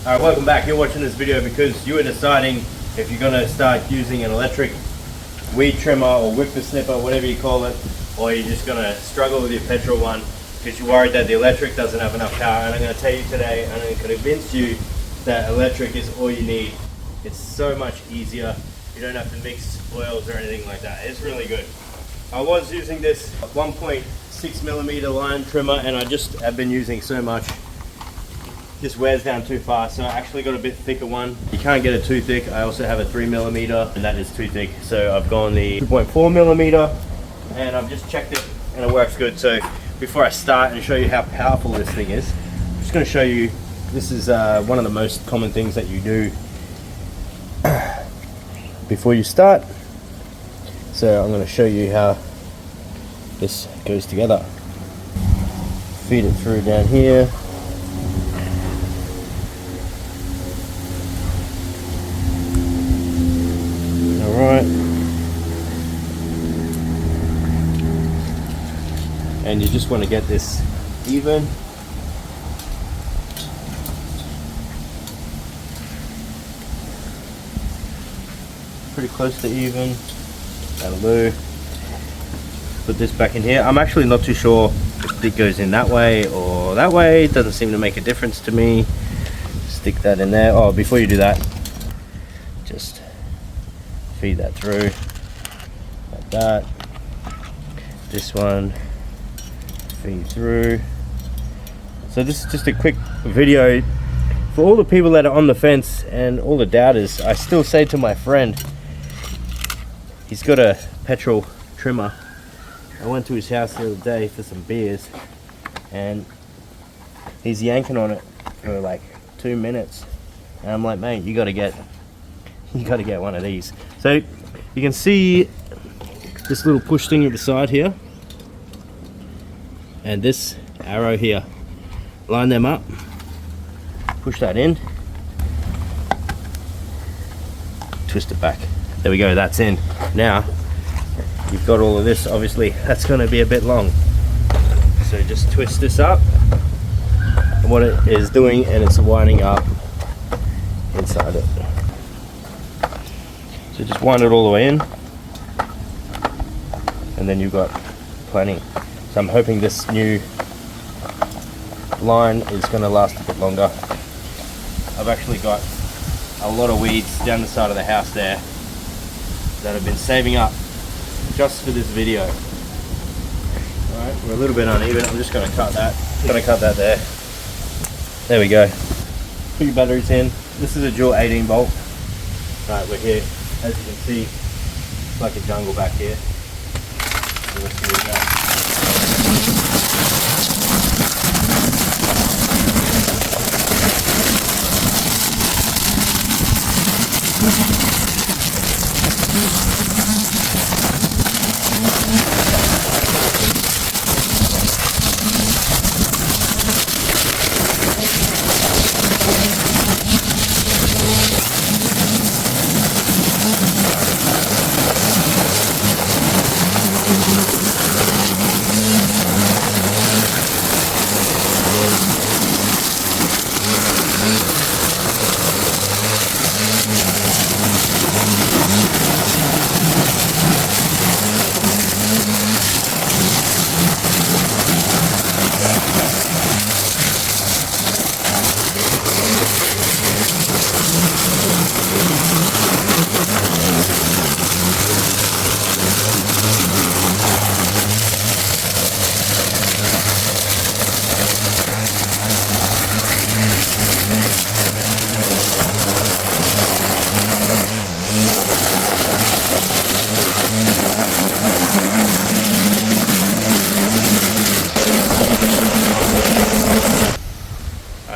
Alright, welcome back. You're watching this video because you are deciding if you're going to start using an electric weed trimmer or whippersnipper, whatever you call it, or you're just going to struggle with your petrol one because you're worried that the electric doesn't have enough power. And I'm going to tell you today, and I'm going to convince you that electric is all you need. It's so much easier. You don't have to mix oils or anything like that. It's really good. I was using this 1.6mm line trimmer and I just have been using so much. This wears down too fast, so I actually got a bit thicker one. You can't get it too thick. I also have a 3mm and that is too thick. So I've gone the 2.4mm and I've just checked it and it works good. So before I start and show you how powerful this thing is, I'm just going to show you, this is one of the most common things that you do before you start. So I'm going to show you how this goes together. Feed it through down here. Alright. And you just want to get this even. Pretty close to even. That'll do. Put this back in here. I'm actually not too sure if it goes in that way or that way. It doesn't seem to make a difference to me. Stick that in there. Oh, before you do that, just feed that through like that. This one, feed through. So this is just a quick video for all the people that are on the fence and all the doubters. I still say to my friend, he's got a petrol trimmer. I went to his house the other day for some beers and he's yanking on it for like 2 minutes and I'm like, mate, you gotta get one of these. So you can see this little push thing at the side here and this arrow here. Line them up, push that in, twist it back. There we go, that's in. Now you've got all of this. Obviously that's going to be a bit long, so just twist this up, and what it is doing, and it's winding up inside it. So just wind it all the way in and then you've got plenty. So I'm hoping this new line is going to last a bit longer. I've actually got a lot of weeds down the side of the house there that I've been saving up just for this video. Alright, we're a little bit uneven. I'm just going to cut that. Going to cut that there. There we go. Put your batteries in. This is a dual 18 volt. Right, we're here. As you can see, it's like a jungle back here. So let's see what we got.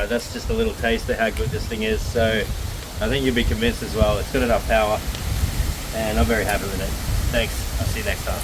That's just a little taste of how good this thing is, so I think you'll be convinced as well. It's got enough power and I'm very happy with it. Thanks, I'll see you next time.